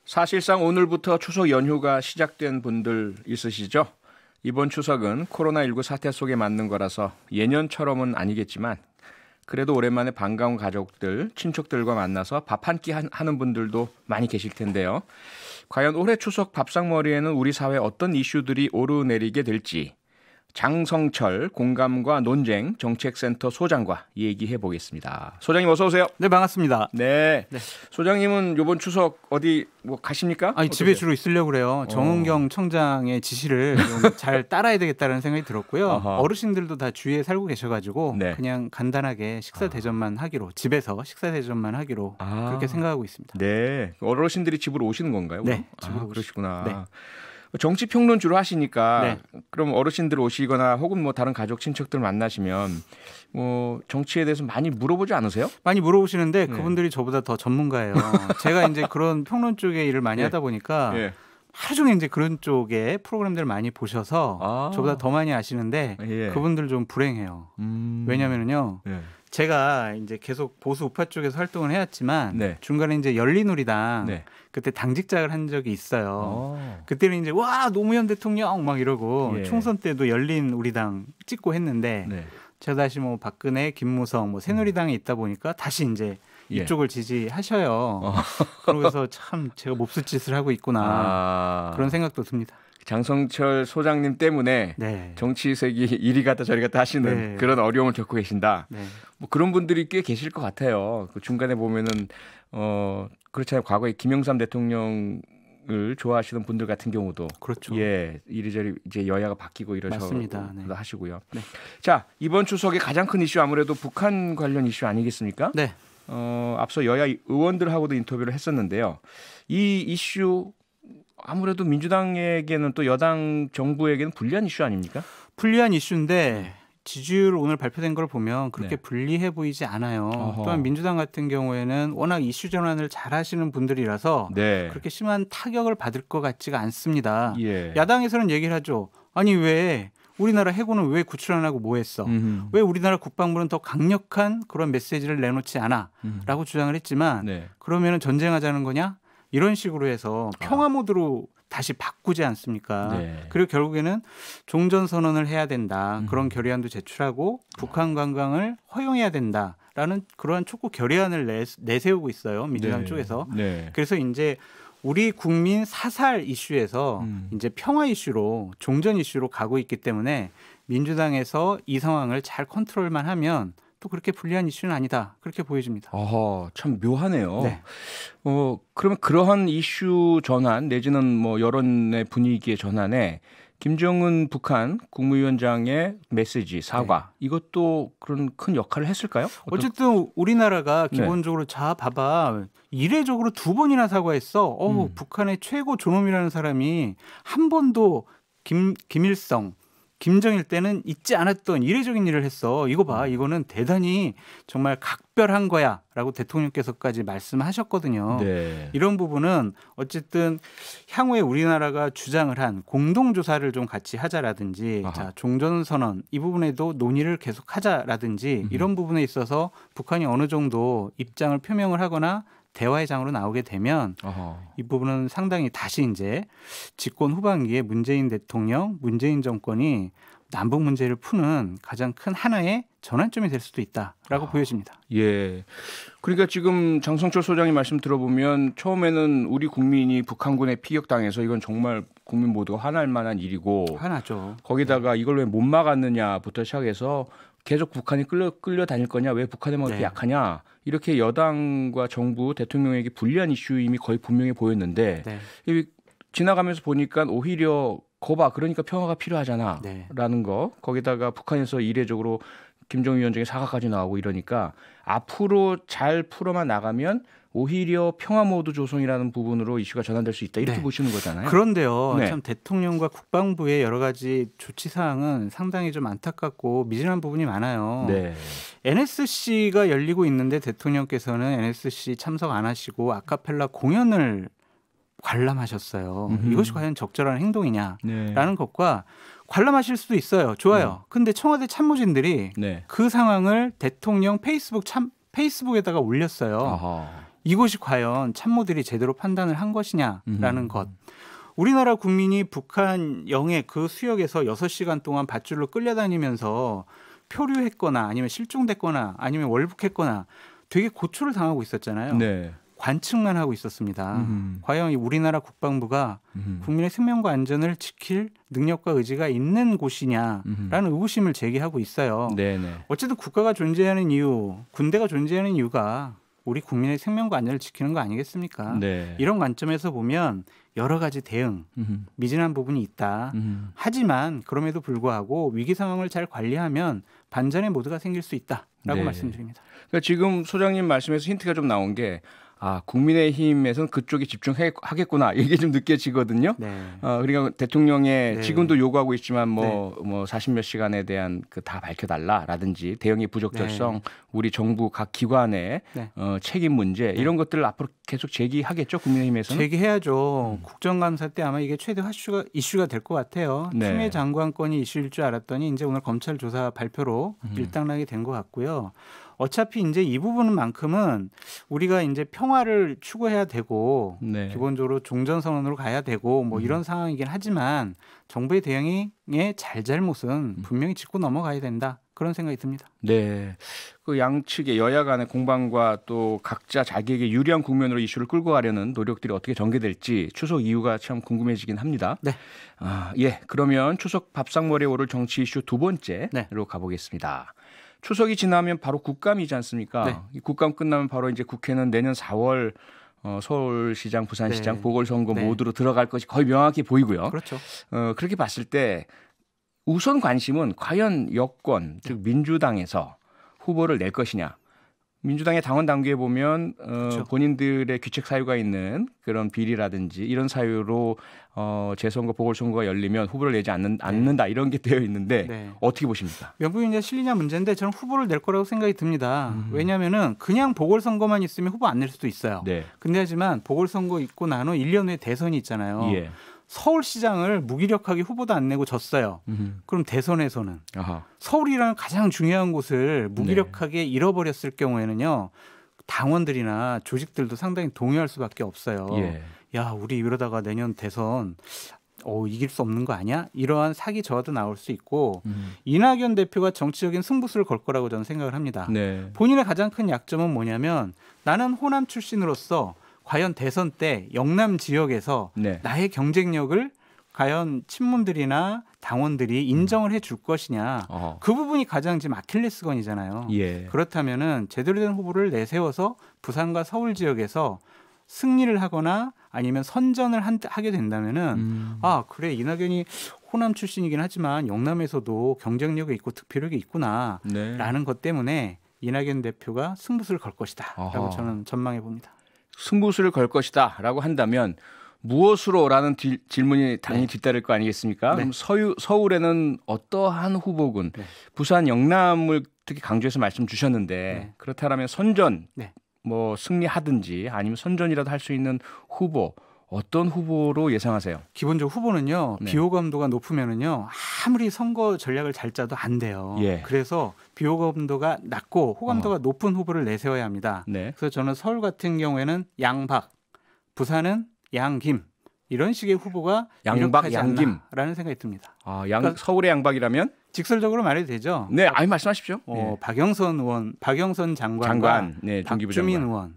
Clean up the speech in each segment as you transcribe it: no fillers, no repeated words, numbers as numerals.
사실상 오늘부터 추석 연휴가 시작된 분들 있으시죠? 이번 추석은 코로나19 사태 속에 맞는 거라서 예년처럼은 아니겠지만 그래도 오랜만에 반가운 가족들, 친척들과 만나서 밥 한 끼 하는 분들도 많이 계실 텐데요. 과연 올해 추석 밥상머리에는 우리 사회 어떤 이슈들이 오르내리게 될지 장성철 공감과 논쟁 정책센터 소장과 얘기해 보겠습니다. 소장님 어서 오세요. 네, 반갑습니다. 네. 소장님은 이번 추석 어디 뭐 가십니까? 아니, 집에 주로 있으려고 그래요. 정은경 청장의 지시를 좀 잘 따라야 되겠다는 생각이 들었고요. 어르신들도 다 주위에 살고 계셔가지고 네. 그냥 간단하게 식사 대접만 하기로, 집에서 식사 대접만 하기로 그렇게 생각하고 있습니다. 네. 어르신들이 집으로 오시는 건가요? 네, 집으로 그러시구나. 네. 정치 평론 주로 하시니까 네. 그럼 어르신들 오시거나 혹은 뭐 다른 가족 친척들 만나시면 뭐 정치에 대해서 많이 물어보지 않으세요? 많이 물어보시는데 그분들이 저보다 더 전문가예요. 제가 이제 그런 평론 쪽의 일을 많이 하다 보니까 하루 종일 이제 그런 쪽의 프로그램들을 많이 보셔서 저보다 더 많이 아시는데 그분들 좀 불행해요. 왜냐면은요. 제가 이제 계속 보수 우파 쪽에서 활동을 해왔지만 중간에 이제 열린우리당 그때 당직자를 한 적이 있어요. 그때는 이제 와 노무현 대통령 막 이러고 총선 때도 열린우리당 찍고 했는데 제가 다시 뭐 박근혜, 김무성, 뭐 새누리당에 있다 보니까 다시 이제 이쪽을 지지하셔요. 그러면서 참 제가 몹쓸 짓을 하고 있구나 그런 생각도 듭니다. 장성철 소장님 때문에 정치색이 이리 갔다 저리 갔다 하시는 그런 어려움을 겪고 계신다. 뭐 그런 분들이 꽤 계실 것 같아요. 그 중간에 보면은 그렇잖아요. 과거에 김영삼 대통령을 좋아하시는 분들 같은 경우도 그렇죠. 이리저리 이제 여야가 바뀌고 이러셔서 맞습니다. 하시고요. 자, 이번 추석의 가장 큰 이슈 아무래도 북한 관련 이슈 아니겠습니까? 네. 앞서 여야 의원들하고도 인터뷰를 했었는데요. 이 이슈 아무래도 민주당에게는 또 여당 정부에게는 불리한 이슈 아닙니까? 불리한 이슈인데 지지율 오늘 발표된 걸 보면 그렇게 불리해 보이지 않아요. 또한 민주당 같은 경우에는 워낙 이슈 전환을 잘 하시는 분들이라서 그렇게 심한 타격을 받을 것 같지가 않습니다. 야당에서는 얘기를 하죠. 아니 왜 우리나라 해군은 왜 구출 안 하고 뭐 했어? 왜 우리나라 국방부는 더 강력한 그런 메시지를 내놓지 않아? 라고 주장을 했지만 그러면 전쟁하자는 거냐? 이런 식으로 해서 평화 모드로 다시 바꾸지 않습니까? 그리고 결국에는 종전선언을 해야 된다. 그런 결의안도 제출하고 북한 관광을 허용해야 된다라는 그러한 촉구 결의안을 내세우고 있어요. 민주당 쪽에서. 그래서 이제 우리 국민 사살 이슈에서 이제 평화 이슈로 종전 이슈로 가고 있기 때문에 민주당에서 이 상황을 잘 컨트롤만 하면 또 그렇게 불리한 이슈는 아니다. 그렇게 보여집니다. 참 묘하네요. 그러면 그러한 이슈 전환 내지는 뭐 여론의 분위기의 전환에 김정은 북한 국무위원장의 메시지, 사과 이것도 그런 큰 역할을 했을까요? 어쨌든 우리나라가 기본적으로 자 봐봐. 이례적으로 2번이나 사과했어. 북한의 최고 존엄이라는 사람이 한 번도 김일성 김정일 때는 잊지 않았던 이례적인 일을 했어. 이거 봐. 이거는 대단히 정말 각별한 거야 라고 대통령께서까지 말씀하셨거든요. 이런 부분은 어쨌든 향후에 우리나라가 주장을 한 공동조사를 좀 같이 하자라든지 자, 종전선언 이 부분에도 논의를 계속하자라든지 이런 부분에 있어서 북한이 어느 정도 입장을 표명을 하거나 대화의 장으로 나오게 되면 이 부분은 상당히 다시 이제 집권 후반기에 문재인 대통령, 문재인 정권이 남북 문제를 푸는 가장 큰 하나의 전환점이 될 수도 있다라고 보여집니다. 그러니까 지금 장성철 소장님 말씀 들어보면 처음에는 우리 국민이 북한군에 피격당해서 이건 정말 국민 모두가 화날 만한 일이고 화나죠. 거기다가 이걸 왜 못 막았느냐부터 시작해서 계속 북한이 끌려 다닐 거냐, 왜 북한에만 이렇게 약하냐, 이렇게 여당과 정부, 대통령에게 불리한 이슈임이 거의 분명해 보였는데 지나가면서 보니까 오히려 거봐, 그러니까 평화가 필요하잖아라는 거, 거기다가 북한에서 이례적으로 김정은 위원장의 사과까지 나오고 이러니까 앞으로 잘 풀어만 나가면 오히려 평화 모드 조성이라는 부분으로 이슈가 전환될 수 있다 이렇게 보시는 거잖아요. 그런데요. 참 대통령과 국방부의 여러 가지 조치 사항은 상당히 좀 안타깝고 미진한 부분이 많아요. NSC가 열리고 있는데 대통령께서는 NSC 참석 안 하시고 아카펠라 공연을 관람하셨어요. 이것이 과연 적절한 행동이냐라는 것과 관람하실 수도 있어요. 좋아요. 근데 청와대 참모진들이 그 상황을 대통령 페이스북에다가 올렸어요. 이것이 과연 참모들이 제대로 판단을 한 것이냐라는 것. 우리나라 국민이 북한 영해 그 수역에서 6시간 동안 밧줄로 끌려다니면서 표류했거나 아니면 실종됐거나 아니면 월북했거나 되게 고초를 당하고 있었잖아요. 네. 관측만 하고 있었습니다. 과연 우리나라 국방부가 국민의 생명과 안전을 지킬 능력과 의지가 있는 곳이냐라는 의구심을 제기하고 있어요. 네네. 어쨌든 국가가 존재하는 이유, 군대가 존재하는 이유가 우리 국민의 생명과 안전을 지키는 거 아니겠습니까? 네. 이런 관점에서 보면 여러 가지 대응, 미진한 부분이 있다. 하지만 그럼에도 불구하고 위기 상황을 잘 관리하면 반전의 모드가 생길 수 있다라고 네. 말씀드립니다. 그러니까 지금 소장님 말씀에서 힌트가 좀 나온 게 국민의힘에서는 그쪽에 집중하겠구나 이게 좀 느껴지거든요. 네. 그러니까 대통령의 네. 지금도 요구하고 있지만 뭐 40몇 시간에 대한 그 다 밝혀달라라든지 대응의 부적절성, 네. 우리 정부 각 기관의 네. 책임 문제 이런 것들을 앞으로 계속 제기하겠죠. 국민의힘에서는. 제기해야죠. 국정감사 때 아마 이게 최대 이슈가 될 것 같아요. 네. 추미애 장관건이 이슈일 줄 알았더니 이제 오늘 검찰 조사 발표로 일단락이 된 것 같고요. 어차피 이제 이 부분만큼은 우리가 이제 평화를 추구해야 되고 네. 기본적으로 종전선언으로 가야 되고 뭐 이런 상황이긴 하지만 정부의 대응의 잘잘못은 분명히 짚고 넘어가야 된다. 그런 생각이 듭니다. 네, 그 양측의 여야 간의 공방과 또 각자 자기에게 유리한 국면으로 이슈를 끌고 가려는 노력들이 어떻게 전개될지 추석 이후가 참 궁금해지긴 합니다. 네. 예, 그러면 추석 밥상머리에 오를 정치 이슈 두 번째로 네. 가보겠습니다. 추석이 지나면 바로 국감이지 않습니까? 네. 이 국감 끝나면 바로 이제 국회는 내년 4월 서울시장, 부산시장 네. 보궐선거 네. 모두로 들어갈 것이 거의 명확히 보이고요. 그렇죠. 그렇게 봤을 때 우선 관심은 과연 여권, 즉 민주당에서 후보를 낼 것이냐. 민주당의 당원 당규에 보면 그렇죠. 본인들의 귀책 사유가 있는 그런 비리라든지 이런 사유로 재선거 보궐선거가 열리면 후보를 내지 않는다 이런 게 되어 있는데 네. 어떻게 보십니까? 명분이 실리냐 문제인데 저는 후보를 낼 거라고 생각이 듭니다. 왜냐하면은 그냥 보궐선거만 있으면 후보 안 낼 수도 있어요. 네. 근데 하지만 보궐선거 있고 난 후 1년 후에 대선이 있잖아요. 예. 서울시장을 무기력하게 후보도 안 내고 졌어요. 그럼 대선에서는 아하. 서울이라는 가장 중요한 곳을 무기력하게 네. 잃어버렸을 경우에는요. 당원들이나 조직들도 상당히 동요할 수밖에 없어요. 예. 야, 우리 이러다가 내년 대선 이길 수 없는 거 아니야? 이러한 사기 저하도 나올 수 있고 이낙연 대표가 정치적인 승부수를 걸 거라고 저는 생각을 합니다. 네. 본인의 가장 큰 약점은 뭐냐면 나는 호남 출신으로서 과연 대선 때 영남 지역에서 네. 나의 경쟁력을 과연 친문들이나 당원들이 인정을 해줄 것이냐. 그 부분이 가장 지금 아킬레스건이잖아요. 예. 그렇다면은 제대로 된 후보를 내세워서 부산과 서울 지역에서 승리를 하거나 아니면 선전을 하게 된다면은 그래 이낙연이 호남 출신이긴 하지만 영남에서도 경쟁력이 있고 득표력이 있구나라는 것 때문에 이낙연 대표가 승부수를 걸 것이다라고 저는 전망해 봅니다. 승부수를 걸 것이다라고 한다면 무엇으로라는 질문이 당연히 네. 뒤따를 거 아니겠습니까? 네. 그럼 서울에는 어떠한 후보군, 네. 부산 영남을 특히 강조해서 말씀 주셨는데 네. 그렇다면 선전, 네. 뭐 승리하든지 아니면 선전이라도 할 수 있는 후보 어떤 후보로 예상하세요? 기본적으로 후보는요. 네. 비호감도가 높으면은요. 아무리 선거 전략을 잘 짜도 안 돼요. 예. 그래서 비호감도가 낮고 호감도가 높은 후보를 내세워야 합니다. 네. 그래서 저는 서울 같은 경우에는 양박, 부산은 양김 이런 식의 후보가 양박, 양김라는 생각이 듭니다. 그러니까 서울의 양박이라면? 직설적으로 말해도 되죠. 네, 말씀하십시오. 박영선 의원, 박영선 장관과 네, 박주민 의원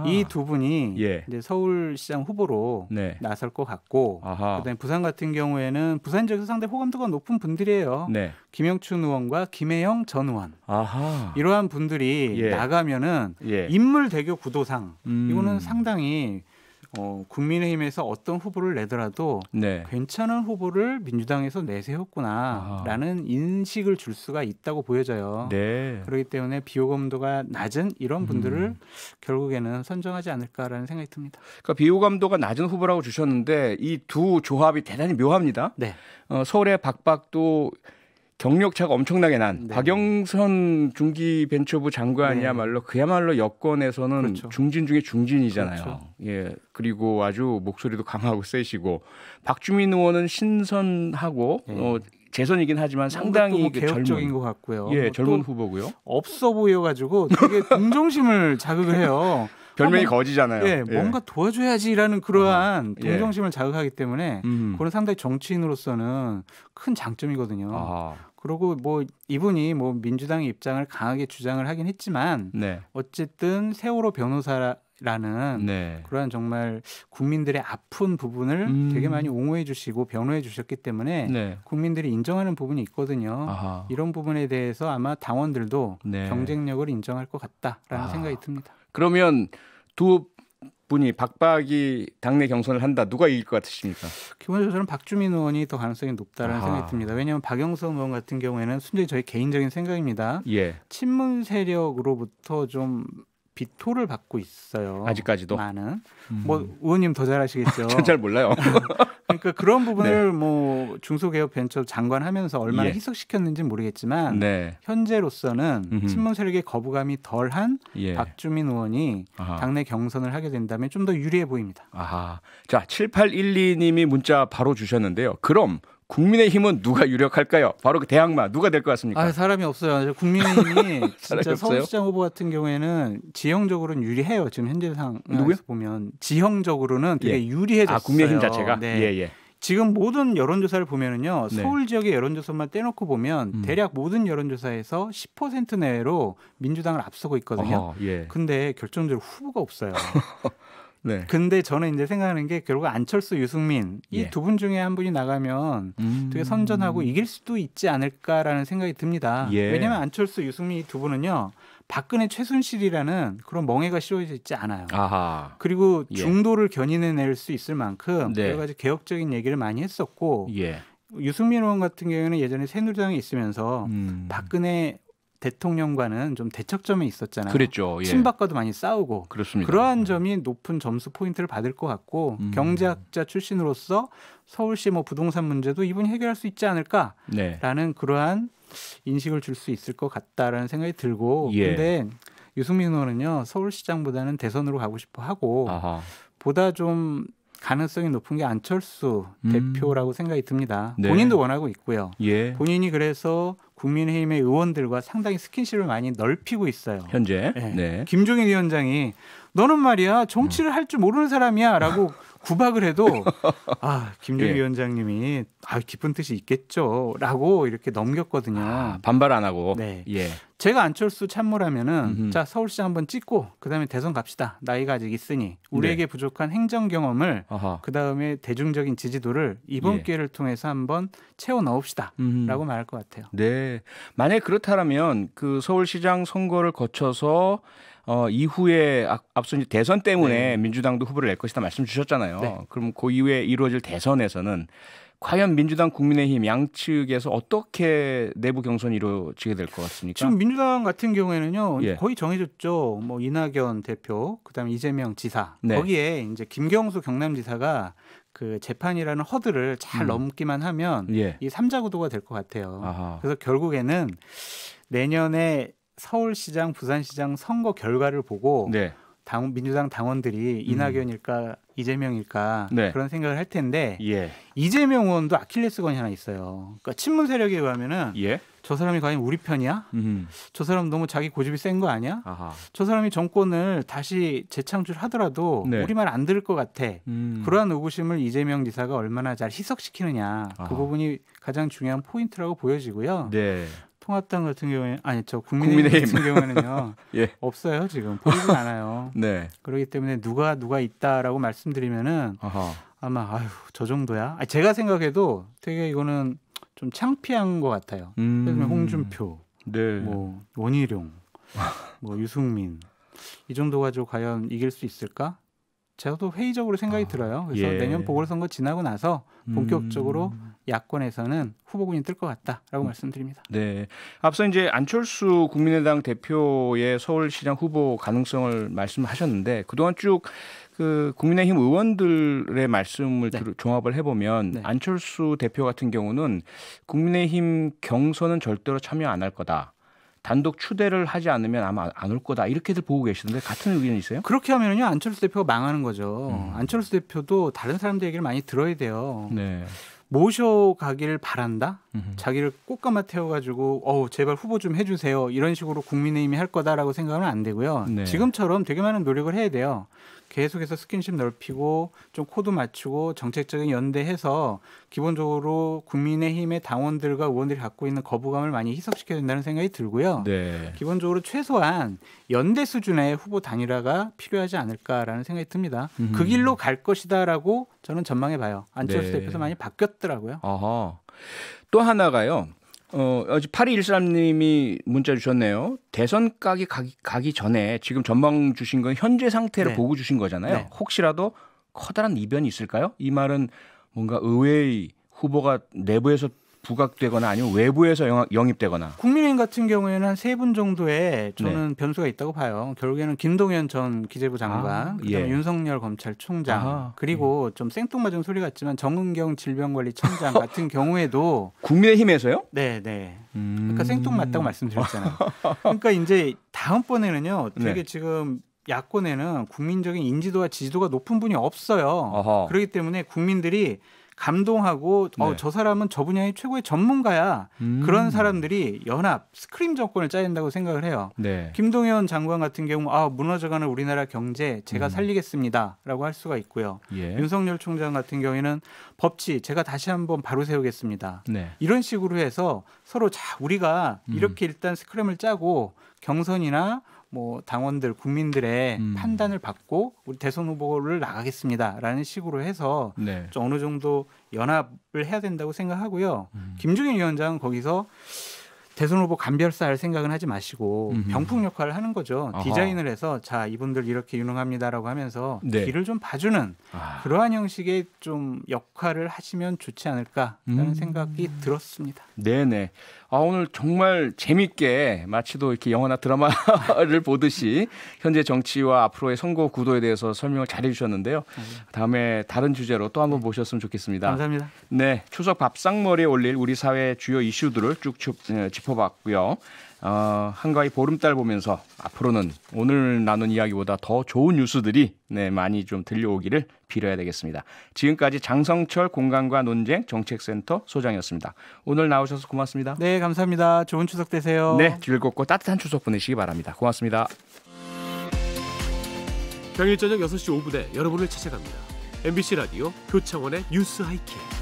이 두 분이 예. 이제 서울시장 후보로 네. 나설 것 같고, 그다음에 부산 같은 경우에는 부산 지역에서 상당히 호감도가 높은 분들이에요. 네. 김영춘 의원과 김혜영 전 의원. 이러한 분들이 예. 나가면은 예. 인물 대교 구도상 이거는 상당히 국민의힘에서 어떤 후보를 내더라도 네. 괜찮은 후보를 민주당에서 내세웠구나라는 인식을 줄 수가 있다고 보여져요. 네. 그렇기 때문에 비호감도가 낮은 이런 분들을 결국에는 선정하지 않을까라는 생각이 듭니다. 그러니까 비호감도가 낮은 후보라고 주셨는데 이 두 조합이 대단히 묘합니다. 네. 서울의 박박도 경력차가 엄청나게 난 네. 박영선 중기벤처부 장관이야말로 네. 그야말로 여권에서는 그렇죠. 중진 중에 중진이잖아요. 그렇죠. 예, 그리고 아주 목소리도 강하고 세시고 박주민 의원은 신선하고 네. 재선이긴 하지만 상당히 뭐 개혁적인 것 같고요. 예, 젊은 후보고요. 없어 보여가지고 되게 동정심을 자극을 해요. 별명이 거지잖아요. 네, 뭔가 도와줘야지라는 그러한 동정심을 자극하기 때문에 그건 상당히 정치인으로서는 큰 장점이거든요. 그리고 뭐 이분이 뭐 민주당의 입장을 강하게 주장을 하긴 했지만 어쨌든 세월호 변호사라는 그러한 정말 국민들의 아픈 부분을 되게 많이 옹호해 주시고 변호해 주셨기 때문에 국민들이 인정하는 부분이 있거든요. 이런 부분에 대해서 아마 당원들도 경쟁력을 인정할 것 같다라는 생각이 듭니다. 그러면 두 분이 박박이 당내 경선을 한다. 누가 이길 것 같으십니까? 기본적으로 저는 박주민 의원이 더 가능성이 높다라는 생각이 듭니다. 왜냐하면 박영선 의원 같은 경우에는 순전히 저희 개인적인 생각입니다. 친문 세력으로부터 좀 비토를 받고 있어요. 아직까지도? 많은. 뭐 의원님 더 잘 아시겠죠. 전 잘 몰라요. 그러니까 그런 부분을 뭐 중소기업벤처 장관 하면서 얼마나 희석시켰는지는 모르겠지만 현재로서는 친문 세력의 거부감이 덜한 박주민 의원이 당내 경선을 하게 된다면 좀 더 유리해 보입니다. 자, 7812님이 문자 바로 주셨는데요. 그럼 국민의힘은 누가 유력할까요? 바로 그 대항마 누가 될 것 같습니까? 사람이 없어요. 국민의힘이 진짜 서울시장 후보 같은 경우에는 지형적으로는 유리해요. 지금 현재 상황에서 보면 지형적으로는 되게 유리해졌어요. 국민의힘 자체가? 지금 모든 여론조사를 보면은요. 서울 지역의 여론조사만 떼놓고 보면 대략 모든 여론조사에서 10% 내외로 민주당을 앞서고 있거든요. 근데 결정적으로 후보가 없어요. 근데 저는 이제 생각하는 게 결국 안철수, 유승민 이 두 분 중에 한 분이 나가면 되게 선전하고 이길 수도 있지 않을까라는 생각이 듭니다. 왜냐하면 안철수, 유승민 이 두 분은요. 박근혜 최순실이라는 그런 멍해가 씌워져 있지 않아요. 그리고 중도를 견인해낼 수 있을 만큼 여러 가지 개혁적인 얘기를 많이 했었고 유승민 의원 같은 경우에는 예전에 새누리당에 있으면서 박근혜 대통령과는 좀 대척점에 있었잖아요. 그랬죠. 친박과도 많이 싸우고. 그렇습니다. 그러한 점이 높은 점수 포인트를 받을 것 같고 경제학자 출신으로서 서울시 뭐 부동산 문제도 이분이 해결할 수 있지 않을까라는 그러한 인식을 줄 수 있을 것 같다라는 생각이 들고 근데 유승민 의원은요. 서울시장보다는 대선으로 가고 싶어 하고 보다 좀 가능성이 높은 게 안철수 대표라고 생각이 듭니다. 본인도 원하고 있고요. 본인이 그래서 국민의힘의 의원들과 상당히 스킨십을 많이 넓히고 있어요. 현재. 김종인 위원장이 너는 말이야 정치를 할 줄 모르는 사람이야 라고 구박을 해도 김종인 위원장님이 깊은 뜻이 있겠죠 라고 이렇게 넘겼거든요. 반발 안 하고. 제가 안철수 참모라면은 자 서울시장 한번 찍고 그다음에 대선 갑시다. 나이가 아직 있으니 우리에게 부족한 행정 경험을 그다음에 대중적인 지지도를 이번 기회를 통해서 한번 채워 넣읍시다 라고 말할 것 같아요. 만약에 그렇다면 그 서울시장 선거를 거쳐서 이후에 앞서 대선 때문에 민주당도 후보를 낼 것이다 말씀 주셨잖아요. 그럼 그 이후에 이루어질 대선에서는 과연 민주당, 국민의힘 양측에서 어떻게 내부 경선이 이루어지게 될 것 같습니까? 지금 민주당 같은 경우에는요 거의 정해졌죠. 뭐 이낙연 대표, 그다음에 이재명 지사 거기에 이제 김경수 경남지사가 그 재판이라는 허들을 잘 넘기만 하면 이 3자 구도가 될 것 같아요. 그래서 결국에는 내년에 서울시장, 부산시장 선거 결과를 보고 민주당 당원들이 이낙연일까 이재명일까 그런 생각을 할 텐데 이재명 의원도 아킬레스건이 하나 있어요. 그러니까 친문 세력에 의하면은 저 사람이 과연 우리 편이야? 저 사람 너무 자기 고집이 센 거 아니야? 저 사람이 정권을 다시 재창출하더라도 우리 말 안 들을 것 같아. 그러한 의구심을 이재명 지사가 얼마나 잘 희석시키느냐. 그 부분이 가장 중요한 포인트라고 보여지고요. 통합당 같은 경우에 국민의힘 같은 경우에는요 없어요. 지금 보이진 않아요. 그렇기 때문에 누가 있다라고 말씀드리면은 아마 저 정도야. 제가 생각해도 되게 이거는 좀 창피한 것 같아요. 예를 들면 홍준표, 뭐 원희룡, 뭐 유승민 이 정도 가지고 과연 이길 수 있을까? 저도 회의적으로 생각이 들어요. 그래서 내년 보궐선거 지나고 나서 본격적으로 야권에서는 후보군이 뜰 것 같다라고 말씀드립니다. 앞서 이제 안철수 국민의당 대표의 서울시장 후보 가능성을 말씀하셨는데 그동안 쭉 그 국민의힘 의원들의 말씀을 종합을 해보면 안철수 대표 같은 경우는 국민의힘 경선은 절대로 참여 안 할 거다. 단독 추대를 하지 않으면 아마 안 올 거다. 이렇게들 보고 계시는데 같은 의견이세요? 그렇게 하면요 안철수 대표가 망하는 거죠. 안철수 대표도 다른 사람들 얘기를 많이 들어야 돼요. 모셔가기를 바란다. 자기를 꽃가마 태워가지고 제발 후보 좀 해주세요. 이런 식으로 국민의힘이 할 거다라고 생각은 안 되고요. 네. 지금처럼 되게 많은 노력을 해야 돼요. 계속해서 스킨십 넓히고 좀 코드 맞추고 정책적인 연대해서 기본적으로 국민의힘의 당원들과 의원들이 갖고 있는 거부감을 많이 희석시켜야 된다는 생각이 들고요. 네. 기본적으로 최소한 연대 수준의 후보 단일화가 필요하지 않을까라는 생각이 듭니다. 그 길로 갈 것이다라고 저는 전망해 봐요. 안철수 네. 대표에서 많이 바뀌었더라고요. 어허. 또 하나가요. 어제 8213님이 문자 주셨네요. 대선 가기 전에 지금 전망 주신 건 현재 상태를 네. 보고 주신 거잖아요. 네. 혹시라도 커다란 이변이 있을까요? 이 말은 뭔가 의외의 후보가 내부에서 부각되거나 아니면 외부에서 영입되거나. 국민의힘 같은 경우에는 한 3분 정도의 저는 네. 변수가 있다고 봐요. 결국에는 김동연 전 기재부 장관, 그다음에 예. 윤석열 검찰총장, 그리고 좀 생뚱맞은 소리 같지만 정은경 질병관리청장 같은 경우에도 국민의힘에서요? 네. 그러니까 생뚱맞다고 말씀드렸잖아요. 그러니까 이제 다음번에는요. 되게 네. 지금 야권에는 국민적인 인지도와 지지도가 높은 분이 없어요. 어허. 그렇기 때문에 국민들이 감동하고 네. 저 사람은 저 분야의 최고의 전문가야. 그런 사람들이 연합 스크림 정권을 짜야 된다고 생각을 해요. 네. 김동연 장관 같은 경우 무너져가는 우리나라 경제 제가 살리겠습니다라고 할 수가 있고요. 예. 윤석열 총장 같은 경우에는 법치 제가 다시 한번 바로 세우겠습니다. 네. 이런 식으로 해서 서로 우리가 이렇게 일단 스크림을 짜고 경선이나 당원들, 국민들의 판단을 받고 우리 대선 후보를 나가겠습니다라는 식으로 해서 네. 좀 어느 정도 연합을 해야 된다고 생각하고요. 김종인 위원장은 거기서 대선 후보 감별사할 생각은 하지 마시고 병풍 역할을 하는 거죠. 아하. 디자인을 해서 이분들 이렇게 유능합니다라고 하면서 네. 길을 좀 봐주는 그러한 형식의 좀 역할을 하시면 좋지 않을까라는 생각이 들었습니다. 네네. 오늘 정말 재밌게 마치도 이렇게 영화나 드라마를 보듯이 현재 정치와 앞으로의 선거 구도에 대해서 설명을 잘해 주셨는데요. 다음에 다른 주제로 또 한번 모셨으면 좋겠습니다. 감사합니다. 네, 추석 밥상머리에 올릴 우리 사회 주요 이슈들을 쭉 짚어봤고요. 한가위 보름달 보면서 앞으로는 오늘 나눈 이야기보다 더 좋은 뉴스들이 많이 좀 들려오기를 빌어야 되겠습니다. 지금까지 장성철 공감과 논쟁 정책센터 소장이었습니다. 오늘 나오셔서 고맙습니다. 네, 감사합니다. 좋은 추석 되세요. 네, 즐겁고 따뜻한 추석 보내시기 바랍니다. 고맙습니다. 평일 저녁 6시 5분에 여러분을 찾아갑니다. MBC 라디오 표창원의 뉴스 하이킥.